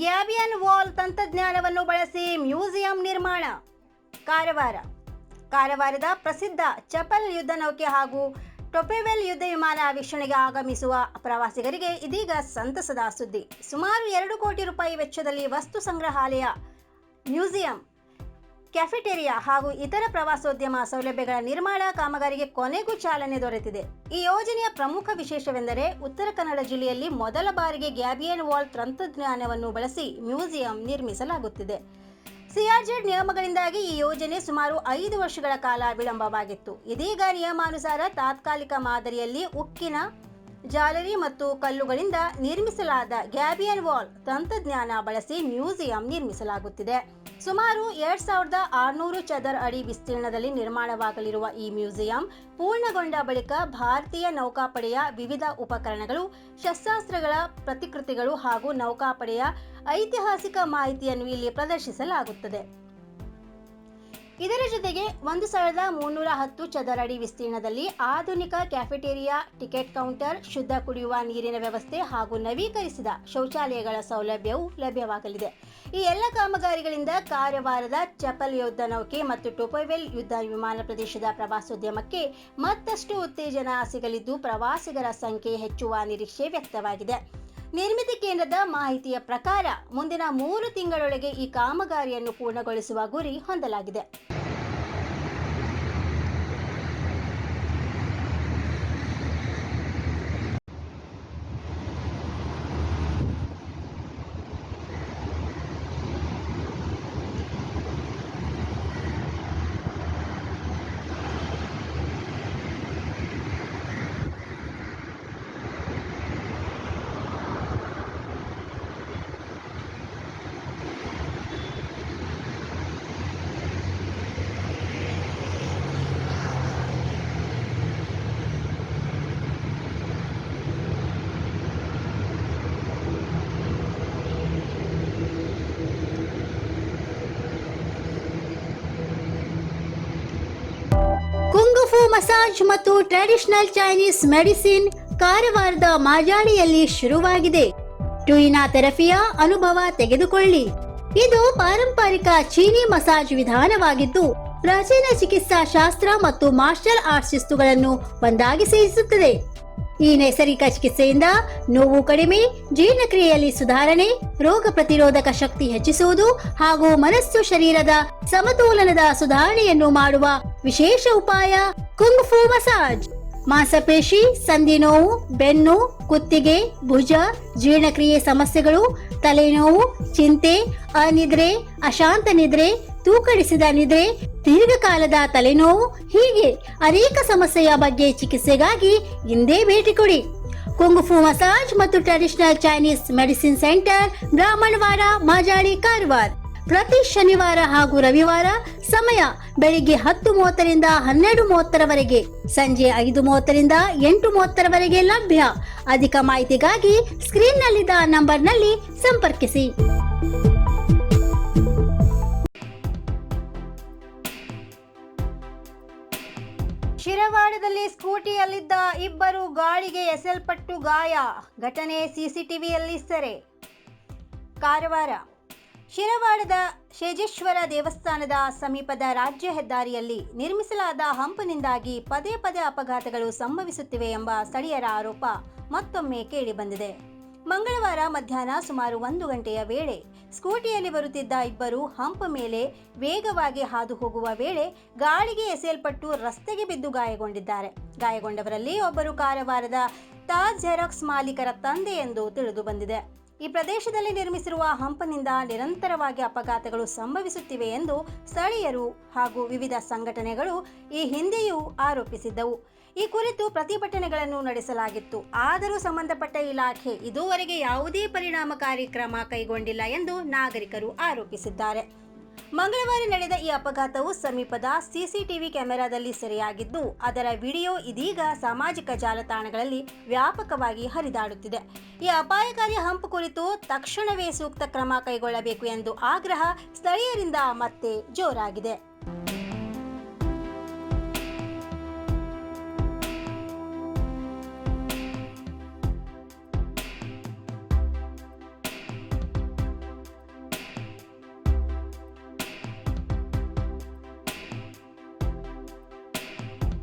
ಗ್ಯಾಬಿಯನ್ wall ತಂತ್ರಜ್ಞಾನವನ್ನು ಬಳಸಿ museum ನಿರ್ಮಾಣ. ಕಾರವಾರದ ಪ್ರಸಿದ್ಧ ಚಪಲ್ ಯುದ್ಧ ನೌಕೆ ಹಾಗೂ ಟೊಪೆವೆಲ್ ಯುದ್ಧ ವಿಮಾನ ವೀಕ್ಷಣೆಗೆ ಆಗಮಿಸುವ ಪ್ರವಾಸಿಗರಿಗೆ ಇದೀಗ ಸಂತಸದ ಸುದ್ದಿ. ಸುಮಾರು 2 ಕೋಟಿ ರೂಪಾಯಿ ವೆಚ್ಚದಲ್ಲಿ ವಸ್ತು ಸಂಗ್ರಹಾಲಯ, ಮ್ಯೂಸಿಯಂ, ಕ್ಯಾಫೆಟೇರಿಯಾ ಹಾಗೂ ಇತರ ಪ್ರವಾಸೋದ್ಯಮ ಸೌಲಭ್ಯಗಳ ನಿರ್ಮಾಣ ಕಾಮಗಾರಿಗೆ ಕೊನೆಗೂ ಚಾಲನೆ ದೊರೆತಿದೆ. ಈ ಯೋಜನೆಯ ಪ್ರಮುಖ ವಿಶೇಷವೆಂದರೆ ಉತ್ತರ ಕನ್ನಡ ಜಿಲ್ಲೆಯಲ್ಲಿ ಮೊದಲ ಬಾರಿಗೆ ಗ್ಯಾಬಿಯನ್ ವಾಲ್ ತಂತ್ರಜ್ಞಾನವನ್ನು ಬಳಸಿ ಮ್ಯೂಸಿಯಂ ನಿರ್ಮಿಸಲಾಗುತ್ತಿದೆ. ಸಿಆರ್ಜೆಡ್ ನಿಯಮಗಳಿಂದಾಗಿ ಈ ಯೋಜನೆ ಸುಮಾರು 5 ವರ್ಷಗಳ ಕಾಲ ವಿಳಂಬವಾಗಿತ್ತು. ಇದೀಗ ನಿಯಮಾನುಸಾರ ತಾತ್ಕಾಲಿಕ ಮಾದರಿಯಲ್ಲಿ ಉಕ್ಕಿನ ಜಾಲರಿ ಮತ್ತು ಕಲ್ಲುಗಳಿಂದ ನಿರ್ಮಿಸಲಾದ ಗ್ಯಾಬಿಯನ್ ವಾಲ್ ತಂತ್ರಜ್ಞಾನ ಬಳಸಿ ಮ್ಯೂಸಿಯಂ ನಿರ್ಮಿಸಲಾಗುತ್ತಿದೆ. ಸುಮಾರು 2600 ಚದರ ಅಡಿ ವಿಸ್ತೀರ್ಣದಲ್ಲಿ ನಿರ್ಮಾಣವಾಗಲಿರುವ ಈ ಮ್ಯೂಸಿಯಂ ಪೂರ್ಣಗೊಂಡ ಬಳಿಕ ಭಾರತೀಯ ನೌಕಾಪಡೆಯ ವಿವಿಧ ಉಪಕರಣಗಳು, ಶಸ್ತ್ರಾಸ್ತ್ರಗಳ ಪ್ರತಿಕೃತಿಗಳು ಹಾಗೂ ನೌಕಾಪಡೆಯ ಐತಿಹಾಸಿಕ ಮಾಹಿತಿಯನ್ನು ಇಲ್ಲಿ ಪ್ರದರ್ಶಿಸಲಾಗುತ್ತದೆ. ಇದರ ಜೊತೆಗೆ 1310 ಚದರ ಅಡಿ ವಿಸ್ತೀರ್ಣದಲ್ಲಿ ಆಧುನಿಕ ಕ್ಯಾಫೆಟೇರಿಯಾ, ಟಿಕೆಟ್ ಕೌಂಟರ್, ಶುದ್ಧ ಕುಡಿಯುವ ನೀರಿನ ವ್ಯವಸ್ಥೆ ಹಾಗೂ ನವೀಕರಿಸಿದ ಶೌಚಾಲಯಗಳ ಸೌಲಭ್ಯವು ಲಭ್ಯವಾಗಲಿದೆ. ಈ ಎಲ್ಲ ಕಾಮಗಾರಿಗಳಿಂದ ಕಾರವಾರದ ಚಪಲ್ ಯುದ್ಧ ನೌಕೆ ಮತ್ತು ಟೊಪೆವೆಲ್ ಯುದ್ಧ ವಿಮಾನ ಪ್ರದೇಶದ ಪ್ರವಾಸೋದ್ಯಮಕ್ಕೆ ಮತ್ತಷ್ಟು ಉತ್ತೇಜನ ಸಿಗಲಿದ್ದು ಪ್ರವಾಸಿಗರ ಸಂಖ್ಯೆ ಹೆಚ್ಚುವ ನಿರೀಕ್ಷೆ ವ್ಯಕ್ತವಾಗಿದೆ. ನಿರ್ಮಿತಿ ಕೇಂದ್ರದ ಮಾಹಿತಿಯ ಪ್ರಕಾರ ಮುಂದಿನ 3 ತಿಂಗಳೊಳಗೆ ಈ ಕಾಮಗಾರಿಯನ್ನು ಪೂರ್ಣಗೊಳಿಸುವ ಗುರಿ ಹೊಂದಲಾಗಿದೆ. ಕುಂಗುಫು ಮಸಾಜ್ ಮತ್ತು ಟ್ರೆಡಿಷನಲ್ ಚೈನೀಸ್ ಮೆಡಿಸಿನ್ ಕಾರವಾರದ ಮಾಜಾಳಿಯಲ್ಲಿ ಶುರುವಾಗಿದೆ. ಟ್ಯೂಯಿನಾ ಥೆರಪಿಯ ಅನುಭವ ತೆಗೆದುಕೊಳ್ಳಿ. ಇದು ಪಾರಂಪರಿಕ ಚೀನಿ ಮಸಾಜ್ ವಿಧಾನವಾಗಿದ್ದು ಪ್ರಾಚೀನ ಚಿಕಿತ್ಸಾ ಶಾಸ್ತ್ರ ಮತ್ತು ಮಾರ್ಷಲ್ ಆರ್ಟ್ಸ್ ಶಿಸ್ತುಗಳನ್ನು ಒಂದಾಗಿ ಸೇರಿಸುತ್ತದೆ. ಈ ನೈಸರ್ಗಿಕ ಚಿಕಿತ್ಸೆಯಿಂದ ನೋವು ಕಡಿಮೆ, ಜೀರ್ಣಕ್ರಿಯೆಯಲ್ಲಿ ಸುಧಾರಣೆ, ರೋಗ ಪ್ರತಿರೋಧಕ ಶಕ್ತಿ ಹೆಚ್ಚಿಸುವುದು ಹಾಗೂ ಮನಸ್ಸು ಶರೀರದ ಸಮತೋಲನದ ಸುಧಾರಣೆಯನ್ನು ಮಾಡುವ ವಿಶೇಷ ಉಪಾಯ ಕುಂಗ್ಫು ಮಸಾಜ್. ಮಾಂಸಪೇಶಿ, ಸಂಧಿ ನೋವು, ಬೆನ್ನು, ಕುತ್ತಿಗೆ, ಭುಜ, ಜೀರ್ಣಕ್ರಿಯೆ ಸಮಸ್ಯೆಗಳು, ತಲೆನೋವು, ಚಿಂತೆ, ಅನಿದ್ರೆ, ಅಶಾಂತ ನಿದ್ರೆ, ತೂಕಡಿಸಿದ ನಿದ್ರೆ, ದೀರ್ಘಕಾಲದ ತಲೆನೋವು ಹೀಗೆ ಅನೇಕ ಸಮಸ್ಯೆಯ ಬಗ್ಗೆ ಚಿಕಿತ್ಸೆಗಾಗಿ ಇಂದೇ ಭೇಟಿ ಕೊಡಿ. ಕುಂಗುಫು ಮಸಾಜ್ ಮತ್ತು traditional Chinese medicine centre, Brahmanawada, Majali, Karwar. ಪ್ರತಿ ಶನಿವಾರ ಹಾಗೂ ರವಿವಾರ. ಸಮಯ ಬೆಳಿಗ್ಗೆ 10:30ರಿಂದ 12:30ರವರೆಗೆ, ಸಂಜೆ 5:30ರಿಂದ 8:30ರವರೆಗೆ ಲಭ್ಯ. ಅಧಿಕ ಮಾಹಿತಿಗಾಗಿ ಸ್ಕ್ರೀನ್ನಲ್ಲಿದ್ದ ನಂಬರ್ನಲ್ಲಿ ಸಂಪರ್ಕಿಸಿ. ಶಿರವಾಡದಲ್ಲಿ ಸ್ಕೂಟಿಯಲ್ಲಿದ್ದ ಇಬ್ಬರು ಗಾಳಿಗೆ ಎಸೆಯಲ್ಪಟ್ಟು ಗಾಯ. ಘಟನೆ ಸಿಸಿಟಿವಿಯಲ್ಲಿ ಸೆರೆ. ಕಾರವಾರ ಶಿರವಾಡದ ಶೇಜೇಶ್ವರ ದೇವಸ್ಥಾನದ ಸಮೀಪದ ರಾಜ್ಯ ಹೆದ್ದಾರಿಯಲ್ಲಿ ನಿರ್ಮಿಸಲಾದ ಹಂಪನಿಂದಾಗಿ ಪದೇ ಪದೇ ಅಪಘಾತಗಳು ಸಂಭವಿಸುತ್ತಿವೆ ಎಂಬ ಸ್ಥಳೀಯರ ಆರೋಪ ಮತ್ತೊಮ್ಮೆ ಕೇಳಿಬಂದಿದೆ. ಮಂಗಳವಾರ ಮಧ್ಯಾಹ್ನ ಸುಮಾರು 1 ಗಂಟೆಯ ವೇಳೆ ಸ್ಕೂಟಿಯಲ್ಲಿ ಬರುತ್ತಿದ್ದ ಇಬ್ಬರು ಹಂಪ್ ಮೇಲೆ ವೇಗವಾಗಿ ಹಾದು ಹೋಗುವ ವೇಳೆ ಗಾಳಿಗೆ ಎಸೆಯಲ್ಪಟ್ಟು ರಸ್ತೆಗೆ ಬಿದ್ದು ಗಾಯಗೊಂಡಿದ್ದಾರೆ. ಗಾಯಗೊಂಡವರಲ್ಲಿ ಒಬ್ಬರು ಕಾರವಾರದ ತಾಜ್ ಜೆರಾಕ್ಸ್ ಮಾಲೀಕರ ತಂದೆ ಎಂದು ತಿಳಿದು ಬಂದಿದೆ. ಈ ಪ್ರದೇಶದಲ್ಲಿ ನಿರ್ಮಿಸಿರುವ ಹಂಪನಿಂದ ನಿರಂತರವಾಗಿ ಅಪಘಾತಗಳು ಸಂಭವಿಸುತ್ತಿವೆ ಎಂದು ಸ್ಥಳೀಯರು ಹಾಗೂ ವಿವಿಧ ಸಂಘಟನೆಗಳು ಈ ಹಿಂದೆಯೂ ಆರೋಪಿಸಿದ್ದವು. ಈ ಕುರಿತು ಪ್ರತಿಭಟನೆಗಳನ್ನು ನಡೆಸಲಾಗಿತ್ತು. ಆದರೂ ಸಂಬಂಧಪಟ್ಟ ಇಲಾಖೆ ಇದುವರೆಗೆ ಯಾವುದೇ ಪರಿಣಾಮಕಾರಿ ಕ್ರಮ ಕೈಗೊಂಡಿಲ್ಲ ಎಂದು ನಾಗರಿಕರು ಆರೋಪಿಸಿದ್ದಾರೆ. ಮಂಗಳವಾರ ನಡೆದ ಈ ಅಪಘಾತವು ಸಮೀಪದ ಸಿಸಿಟಿವಿ ಕ್ಯಾಮೆರಾದಲ್ಲಿ ಸೆರೆಯಾಗಿದ್ದು ಅದರ ವಿಡಿಯೋ ಇದೀಗ ಸಾಮಾಜಿಕ ಜಾಲತಾಣಗಳಲ್ಲಿ ವ್ಯಾಪಕವಾಗಿ ಹರಿದಾಡುತ್ತಿದೆ. ಈ ಅಪಾಯಕಾರಿ ಹಂಪ್ ಕುರಿತು ತಕ್ಷಣವೇ ಸೂಕ್ತ ಕ್ರಮ ಕೈಗೊಳ್ಳಬೇಕು ಎಂದು ಆಗ್ರಹ ಸ್ಥಳೀಯರಿಂದ ಮತ್ತೆ ಜೋರಾಗಿದೆ.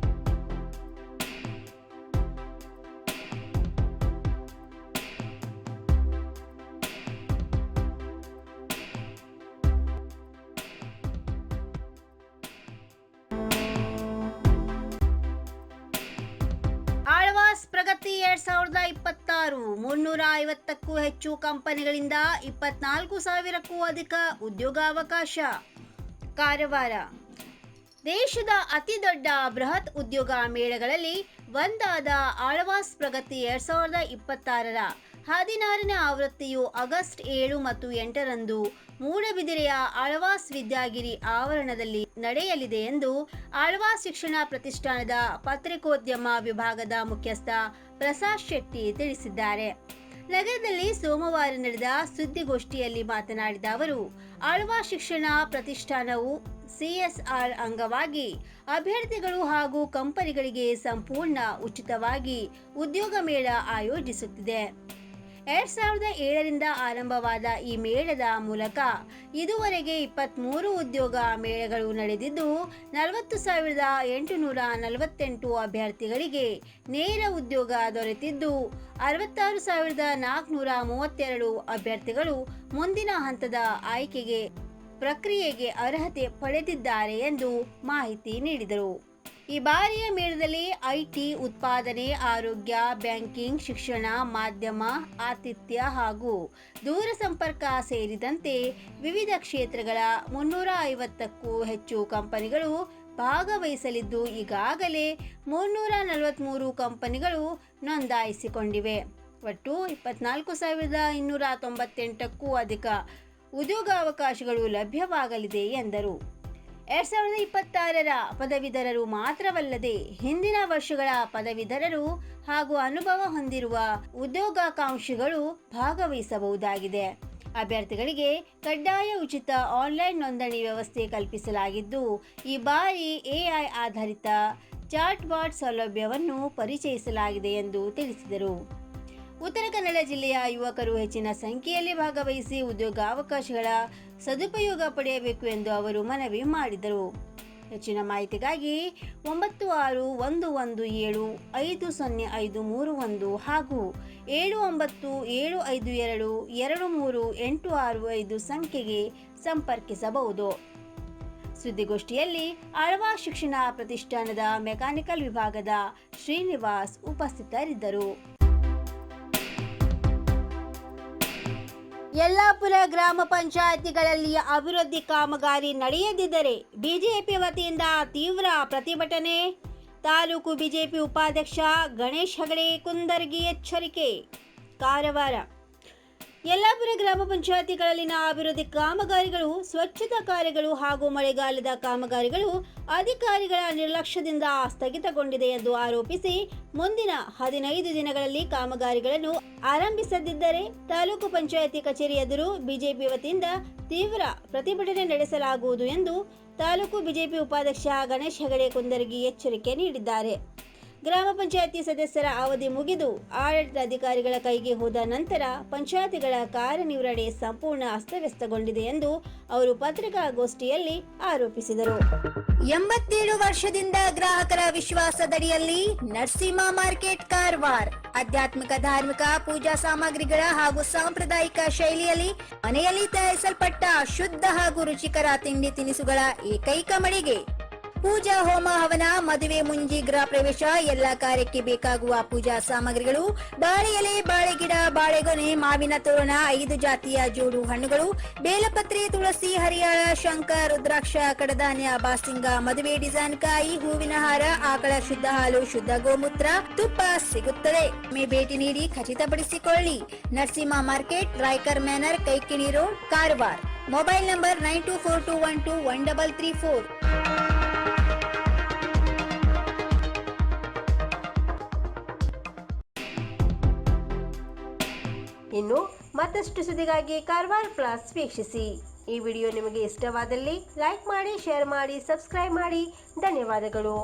ಪ್ರಗತಿ 2026 350ಕ್ಕೂ ಹೆಚ್ಚು ಕಂಪನಿಗಳಿಂದ 24,000ಕ್ಕೂ ಅಧಿಕ ಉದ್ಯೋಗಾವಕಾಶ. ಕಾರವಾರ ದೇಶದ ಅತಿದೊಡ್ಡ ಬೃಹತ್ ಉದ್ಯೋಗ ಮೇಳಗಳಲ್ಲಿ ಒಂದಾದ ಆಳ್ವಾಸ್ ಪ್ರಗತಿ 2026ರ 16ನೇ ಆವೃತ್ತಿಯು ಆಗಸ್ಟ್ 7 ಮತ್ತು 8ರಂದು ಮೂಡಬಿದಿರೆಯ ಆಳ್ವಾಸ್ ವಿದ್ಯಾಗಿರಿ ಆವರಣದಲ್ಲಿ ನಡೆಯಲಿದೆ ಎಂದು ಆಳ್ವಾಸ್ ಶಿಕ್ಷಣ ಪ್ರತಿಷ್ಠಾನದ ಪತ್ರಿಕೋದ್ಯಮ ವಿಭಾಗದ ಮುಖ್ಯಸ್ಥ ಪ್ರಸಾದ್ ಶೆಟ್ಟಿ ತಿಳಿಸಿದ್ದಾರೆ. ನಗರದಲ್ಲಿ ಸೋಮವಾರ ನಡೆದ ಸುದ್ದಿಗೋಷ್ಠಿಯಲ್ಲಿ ಮಾತನಾಡಿದ ಅವರು, ಆಳ್ವಾಸ್ ಶಿಕ್ಷಣ ಪ್ರತಿಷ್ಠಾನವು CSR ಅಂಗವಾಗಿ ಅಭ್ಯರ್ಥಿಗಳು ಹಾಗೂ ಕಂಪನಿಗಳಿಗೆ ಸಂಪೂರ್ಣ ಉಚಿತವಾಗಿ ಉದ್ಯೋಗ ಮೇಳ ಆಯೋಜಿಸುತ್ತಿದೆ. 2007ರಿಂದ ಆರಂಭವಾದ ಈ ಮೇಳದ ಮೂಲಕ ಇದುವರೆಗೆ 23 ಉದ್ಯೋಗ ಮೇಳಗಳು ನಡೆದಿದ್ದು 40,848 ಅಭ್ಯರ್ಥಿಗಳಿಗೆ ನೇರ ಉದ್ಯೋಗ ದೊರೆತಿದ್ದು 66,432 ಅಭ್ಯರ್ಥಿಗಳು ಮುಂದಿನ ಹಂತದ ಆಯ್ಕೆಗೆ ಪ್ರಕ್ರಿಯೆಗೆ ಅರ್ಹತೆ ಪಡೆದಿದ್ದಾರೆ ಎಂದು ಮಾಹಿತಿ ನೀಡಿದರು. ಈ ಬಾರಿಯ ಮೇಳದಲ್ಲಿ IT, ಉತ್ಪಾದನೆ, ಆರೋಗ್ಯ, ಬ್ಯಾಂಕಿಂಗ್, ಶಿಕ್ಷಣ, ಮಾಧ್ಯಮ, ಆತಿಥ್ಯ ಹಾಗೂ ದೂರಸಂಪರ್ಕ ಸೇರಿದಂತೆ ವಿವಿಧ ಕ್ಷೇತ್ರಗಳ 350ಕ್ಕೂ ಹೆಚ್ಚು ಕಂಪನಿಗಳು ಭಾಗವಹಿಸಲಿದ್ದು ಈಗಾಗಲೇ 343 ಕಂಪನಿಗಳು ನೋಂದಾಯಿಸಿಕೊಂಡಿವೆ. ಒಟ್ಟು 24,298ಕ್ಕೂ ಅಧಿಕ ಉದ್ಯೋಗಾವಕಾಶಗಳು ಲಭ್ಯವಾಗಲಿದೆ ಎಂದರು. 2026ರ ಪದವೀಧರರು ಮಾತ್ರವಲ್ಲದೆ ಹಿಂದಿನ ವರ್ಷಗಳ ಪದವೀಧರರು ಹಾಗೂ ಅನುಭವ ಹೊಂದಿರುವ ಉದ್ಯೋಗಾಕಾಂಕ್ಷಿಗಳು ಭಾಗವಹಿಸಬಹುದಾಗಿದೆ. ಅಭ್ಯರ್ಥಿಗಳಿಗೆ ಕಡ್ಡಾಯ ಉಚಿತ ಆನ್ಲೈನ್ ನೋಂದಣಿ ವ್ಯವಸ್ಥೆ ಕಲ್ಪಿಸಲಾಗಿದ್ದು ಈ ಬಾರಿ AI ಆಧಾರಿತ ಚಾಟ್‌ಬಾಟ್ ಸೌಲಭ್ಯವನ್ನು ಪರಿಚಯಿಸಲಾಗಿದೆ ಎಂದು ತಿಳಿಸಿದರು. ಉತ್ತರ ಕನ್ನಡ ಜಿಲ್ಲೆಯ ಯುವಕರು ಹೆಚ್ಚಿನ ಸಂಖ್ಯೆಯಲ್ಲಿ ಭಾಗವಹಿಸಿ ಉದ್ಯೋಗಾವಕಾಶಗಳ ಸದುಪಯೋಗ ಪಡೆಯಬೇಕು ಎಂದು ಅವರು ಮನವಿ ಮಾಡಿದರು. ಹೆಚ್ಚಿನ ಮಾಹಿತಿಗಾಗಿ 9611750531 ಹಾಗೂ 7975223865 ಸಂಖ್ಯೆಗೆ ಸಂಪರ್ಕಿಸಬಹುದು. ಸುದ್ದಿಗೋಷ್ಠಿಯಲ್ಲಿ ಆಳ್ವಾಸ್ ಶಿಕ್ಷಣ ಪ್ರತಿಷ್ಠಾನದ ಮೆಕ್ಯಾನಿಕಲ್ ವಿಭಾಗದ ಶ್ರೀನಿವಾಸ್ ಉಪಸ್ಥಿತರಿದ್ದರು. ಯಲ್ಲಾಪುರ ಗ್ರಾಮ ಪಂಚಾಯಿತಿಗಳಲ್ಲಿ ಅಭಿವೃದ್ಧಿ ಕಾಮಗಾರಿ ನಡೆಯದಿದ್ದರೆ ಬಿಜೆಪಿ ವತಿಯಿಂದ ತೀವ್ರ ಪ್ರತಿಭಟನೆ. ತಾಲೂಕು ಬಿಜೆಪಿ ಉಪಾಧ್ಯಕ್ಷ ಗಣೇಶ್ ಹೆಗಡೆ ಕುಂದರ್ಗಿ ಎಚ್ಚರಿಕೆ. ಕಾರವಾರ ಯಲ್ಲಾಪುರ ಗ್ರಾಮ ಪಂಚಾಯಿತಿಗಳಲ್ಲಿನ ಅಭಿವೃದ್ಧಿ ಕಾಮಗಾರಿಗಳು, ಸ್ವಚ್ಛತಾ ಕಾರ್ಯಗಳು ಹಾಗೂ ಮಳೆಗಾಲದ ಕಾಮಗಾರಿಗಳು ಅಧಿಕಾರಿಗಳ ನಿರ್ಲಕ್ಷ್ಯದಿಂದ ಸ್ಥಗಿತಗೊಂಡಿದೆ ಎಂದು ಆರೋಪಿಸಿ ಮುಂದಿನ 15 ದಿನಗಳಲ್ಲಿ ಕಾಮಗಾರಿಗಳನ್ನು ಆರಂಭಿಸದಿದ್ದರೆ ತಾಲೂಕು ಪಂಚಾಯಿತಿ ಕಚೇರಿ ಎದುರು ಬಿಜೆಪಿ ವತಿಯಿಂದ ತೀವ್ರ ಪ್ರತಿಭಟನೆ ನಡೆಸಲಾಗುವುದು ಎಂದು ತಾಲೂಕು ಬಿಜೆಪಿ ಉಪಾಧ್ಯಕ್ಷ ಗಣೇಶ್ ಹೆಗಡೆ ಕುಂದರ್ಗಿ ಎಚ್ಚರಿಕೆ ನೀಡಿದ್ದಾರೆ. ಗ್ರಾಮ ಪಂಚಾಯಿತಿ ಸದಸ್ಯರ ಅವಧಿ ಮುಗಿದು ಆಡಳಿತಾಧಿಕಾರಿಗಳ ಕೈಗೆ ಹೋದ ನಂತರ ಪಂಚಾಯಿತಿಗಳ ಕಾರ್ಯನಿರ್ವಹಣೆ ಸಂಪೂರ್ಣ ಅಸ್ತವ್ಯಸ್ತಗೊಂಡಿದೆ ಎಂದು ಅವರು ಪತ್ರಿಕಾಗೋಷ್ಠಿಯಲ್ಲಿ ಆರೋಪಿಸಿದರು. 87 ವರ್ಷದಿಂದ ಗ್ರಾಹಕರ ವಿಶ್ವಾಸದಡಿಯಲ್ಲಿ ನರಸಿಂಹ ಮಾರ್ಕೆಟ್ ಕಾರವಾರ ಆಧ್ಯಾತ್ಮಿಕ, ಧಾರ್ಮಿಕ, ಪೂಜಾ ಸಾಮಗ್ರಿಗಳ ಹಾಗೂ ಸಾಂಪ್ರದಾಯಿಕ ಶೈಲಿಯಲ್ಲಿ ಮನೆಯಲ್ಲಿ ತಯಾರಿಸಲ್ಪಟ್ಟ ಶುದ್ಧ ಹಾಗೂ ರುಚಿಕರ ತಿಂಡಿ ತಿನಿಸುಗಳ ಏಕೈಕ ಮಳಿಗೆ. ಪೂಜಾ, ಹೋಮ, ಹವನ, ಮದುವೆ, ಮುಂಜಿ, ಗೃಹ ಪ್ರವೇಶ ಎಲ್ಲ ಕಾರ್ಯಕ್ಕೆ ಬೇಕಾಗುವ ಪೂಜಾ ಸಾಮಗ್ರಿಗಳು, ಬಾಳೆ ಎಲೆ, ಬಾಳೆಗಿಡ, ಬಾಳೆಗೊನೆ, ಮಾವಿನ ತೋರಣ, 5 ಜಾತಿಯ ಜೋಡು ಹಣ್ಣುಗಳು, ಬೇಲಪತ್ರೆ, ತುಳಸಿ, ಹರಿಯಾಳ, ಶಂಖ, ರುದ್ರಾಕ್ಷ, ಕಡಧಾನ್ಯ, ಬಾಸಿಂಗ, ಮದುವೆ ಡಿಸೈನ್ ಕಾಯಿ, ಹೂವಿನ ಹಾರ, ಆಕಳ ಶುದ್ಧ ಹಾಲು, ಶುದ್ಧ ಗೋಮೂತ್ರ, ತುಪ್ಪ ಸಿಗುತ್ತದೆ. ಭೇಟಿ ನೀಡಿ ಖಚಿತಪಡಿಸಿಕೊಳ್ಳಿ. Narasimha market, Raikar manner, Kaikini road, Karwar. Mobile number 9242121334. ಇನ್ನು ಮತ್ತಷ್ಟು ಸುದ್ದಿಗಾಗಿ ಕಾರವಾರ ಪ್ಲಸ್ ವೀಕ್ಷಿಸಿ. ಈ ವಿಡಿಯೋ ನಿಮಗೆ ಇಷ್ಟವಾದಲ್ಲಿ ಲೈಕ್ ಮಾಡಿ, ಶೇರ್ ಮಾಡಿ, ಸಬ್ಸ್ಕ್ರೈಬ್ ಮಾಡಿ. ಧನ್ಯವಾದಗಳು.